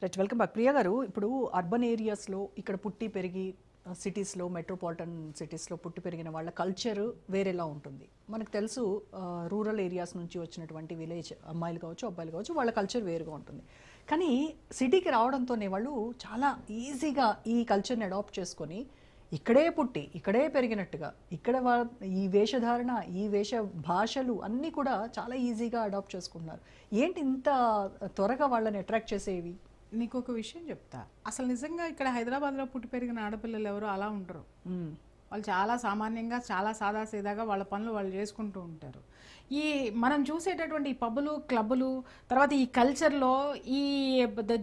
Right, welcome back. Priya గారు, ఇప్పుడు urban ఏరియాస్లో ఇక్కడ పుట్టి పెరిగి సిటీస్లో, మెట్రోపాలిటన్ సిటీస్లో పుట్టి పెరిగిన వాళ్ళ కల్చర్ వేరేలా ఉంటుంది. మనకు తెలుసు, రూరల్ ఏరియాస్ నుంచి వచ్చినటువంటి విలేజ్ అమ్మాయిలు కావచ్చు, అబ్బాయిలు కావచ్చు, వాళ్ళ కల్చర్ వేరుగా ఉంటుంది. కానీ సిటీకి రావడంతోనే వాళ్ళు చాలా ఈజీగా ఈ కల్చర్ని అడాప్ట్ చేసుకొని ఇక్కడే పుట్టి ఇక్కడే పెరిగినట్టుగా ఇక్కడ ఈ వేషధారణ, ఈ వేష భాషలు అన్నీ కూడా చాలా ఈజీగా అడాప్ట్ చేసుకుంటున్నారు. ఏంటి ఇంత త్వరగా వాళ్ళని అట్రాక్ట్ చేసేవి? నీకు ఒక విషయం చెప్తా. అసలు నిజంగా ఇక్కడ హైదరాబాద్లో పుట్టి పెరిగిన ఆడపిల్లలు ఎవరు అలా ఉండరు. వాళ్ళు చాలా సామాన్యంగా, చాలా సాదాసీదాగా వాళ్ళ పనులు వాళ్ళు చేసుకుంటూ ఉంటారు. ఈ మనం చూసేటటువంటి ఈ పబ్బులు, క్లబ్బులు, తర్వాత ఈ కల్చర్లో ఈ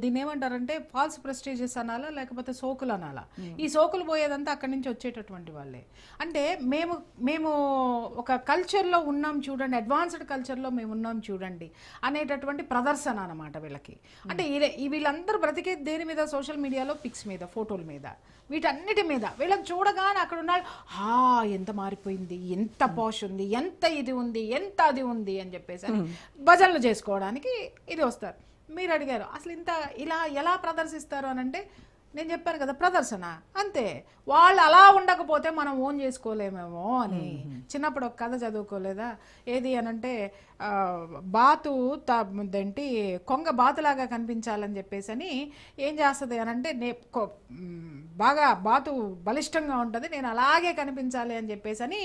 దీన్ని ఏమంటారంటే ఫాల్స్ ప్రెస్టీజెస్ అనాలా, లేకపోతే సోకులు అనాలా. ఈ సోకులు పోయేదంతా అక్కడి నుంచి వచ్చేటటువంటి వాళ్ళే. అంటే మేము ఒక కల్చర్లో ఉన్నాం చూడండి, అడ్వాన్స్డ్ కల్చర్లో మేము ఉన్నాం చూడండి అనేటటువంటి ప్రదర్శన అన్నమాట వీళ్ళకి. అంటే వీళ్ళందరూ బ్రతికే దేని మీద? సోషల్ మీడియాలో పిక్స్ మీద, ఫోటోల మీద, వీటన్నిటి మీద. వీళ్ళని చూడగానే అక్కడ ఉన్నాడు, ఎంత మారిపోయింది, ఎంత పాష్ ఉంది, ఎంత ఇది ఉంది, ఎంత అది ఉంది అని చెప్పేసి భజనలు చేసుకోవడానికి ఇది వస్తారు. మీరు అడిగారు అసలు ఇంత ఇలా ఎలా ప్రదర్శిస్తారు అని అంటే, నేను చెప్పాను కదా, ప్రదర్శన అంతే. వాళ్ళు అలా ఉండకపోతే మనం ఓన్ చేసుకోలేమేమో అని. చిన్నప్పుడు ఒక కథ చదువుకోలేదా? ఏది అనంటే, బాతు ఏంటి కొంగ బాతులాగా కనిపించాలని చెప్పేసి అని ఏం చేస్తుంది అనంటే, బాగా బాతు బలిష్టంగా ఉంటుంది, నేను అలాగే కనిపించాలి అని చెప్పేసి అని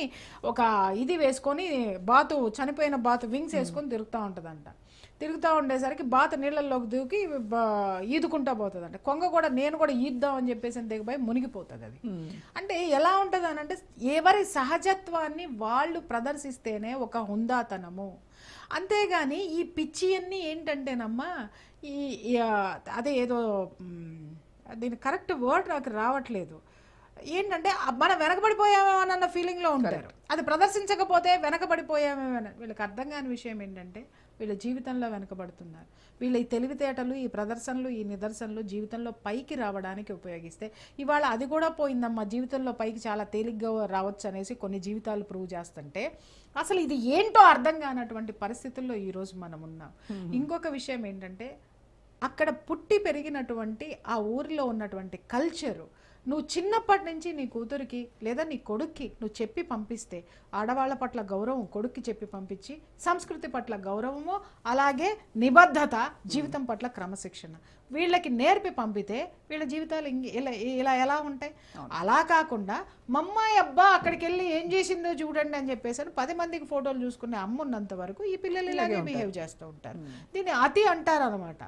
ఒక ఇది వేసుకొని బాతు, చనిపోయిన బాతు వింగ్స్ వేసుకొని తిరుగుతూ ఉంటుందంట. తిరుగుతూ ఉండేసరికి బాత నీళ్ళల్లోకి దూకి ఈదుకుంటా పోతుందంట. కొంగ కూడా నేను కూడా ఈద్దాం అని చెప్పేసి దిగిపోయి మునిగిపోతుంది అది. అంటే ఎలా ఉంటుంది అని అంటే, ఎవరి సహజత్వాన్ని వాళ్ళు ప్రదర్శిస్తేనే ఒక హుందాతనము. అంతేగాని ఈ పిచ్చి అన్నీ ఏంటంటేనమ్మా, అదే ఏదో దీని కరెక్ట్ వర్డ్ నాకు రావట్లేదు. ఏంటంటే మనం వెనకబడిపోయామేమోనన్న ఫీలింగ్లో ఉంటారు. అది ప్రదర్శించకపోతే వెనకబడిపోయామేమో. వీళ్ళకి అర్థం కాని విషయం ఏంటంటే, వీళ్ళ జీవితంలో వెనకబడుతున్నారు. వీళ్ళ ఈ తెలివితేటలు, ఈ ప్రదర్శనలు, ఈ నిదర్శనలు జీవితంలో పైకి రావడానికి ఉపయోగిస్తే, ఇవాళ అది కూడా పోయిందమ్మా, జీవితంలో పైకి చాలా తేలిగ్గా రావచ్చు అనేసి కొన్ని జీవితాలు ప్రూవ్ చేస్తుంటే, అసలు ఇది ఏంటో అర్థం కానటువంటి పరిస్థితుల్లో ఈరోజు మనం ఉన్నాం. ఇంకొక విషయం ఏంటంటే, అక్కడ పుట్టి పెరిగినటువంటి ఆ ఊరిలో ఉన్నటువంటి కల్చరు నువ్వు చిన్నప్పటి నుంచి నీ కూతురికి లేదా నీ కొడుక్కి నువ్వు చెప్పి పంపిస్తే, ఆడవాళ్ళ పట్ల గౌరవం కొడుక్కి చెప్పి పంపించి, సంస్కృతి పట్ల గౌరవము, అలాగే నిబద్ధత, జీవితం పట్ల క్రమశిక్షణ వీళ్ళకి నేర్పి పంపితే వీళ్ళ జీవితాలు ఇలా ఎలా ఉంటాయి? అలా కాకుండా మమ్మాయి అబ్బా అక్కడికి వెళ్ళి ఏం చేసిందో చూడండి అని చెప్పేసి 10 మందికి ఫోటోలు చూసుకునే అమ్మ ఉన్నంత వరకు ఈ పిల్లలు ఇలాగే బిహేవ్ చేస్తూ ఉంటారు. దీన్ని అతి అంటారు అనమాట.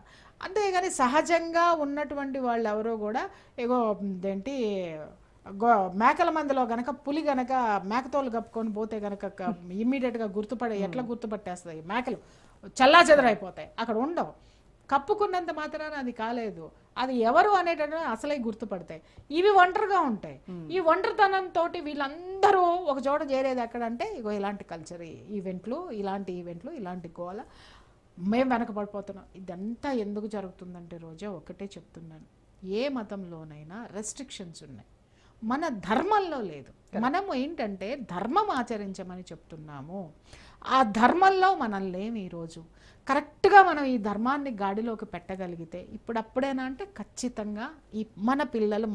అంతేగాని సహజంగా ఉన్నటువంటి వాళ్ళు ఎవరో కూడా ఏగో ఏంటి మేకల మందిలో గనక పులి గనక మేకతోలు కప్పుకొని పోతే గనక ఇమ్మీడియట్గా ఎట్లా గుర్తుపట్టేస్తాయి? మేకలు చల్లా చెదరైపోతాయి, అక్కడ ఉండవు. కప్పుకున్నంత మాత్రాన అది కాలేదు, అది ఎవరు అనేటటువంటి అసలే గుర్తుపడతాయి. ఇవి ఒంటరిగా ఉంటాయి. ఈ ఒంటరితనంతో వీళ్ళందరూ ఒక చోట చేరేది ఎక్కడంటే, ఇగో ఇలాంటి కల్చర్ ఈవెంట్లు, ఇలాంటి గోల, మేము వెనకబడిపోతున్నాం. ఇదంతా ఎందుకు జరుగుతుందంటే, రోజా ఒకటే చెప్తున్నాను, ఏ మతంలోనైనా రెస్ట్రిక్షన్స్ ఉన్నాయి, మన ధర్మంలో లేదు. మనము ఏంటంటే ధర్మం ఆచరించమని చెప్తున్నాము, ఆ ధర్మంలో మనల్ని లేము. ఈరోజు కరెక్ట్గా మనం ఈ ధర్మాన్ని గాడిలోకి పెట్టగలిగితే ఇప్పుడప్పుడేనా అంటే ఖచ్చితంగా మన పిల్లలు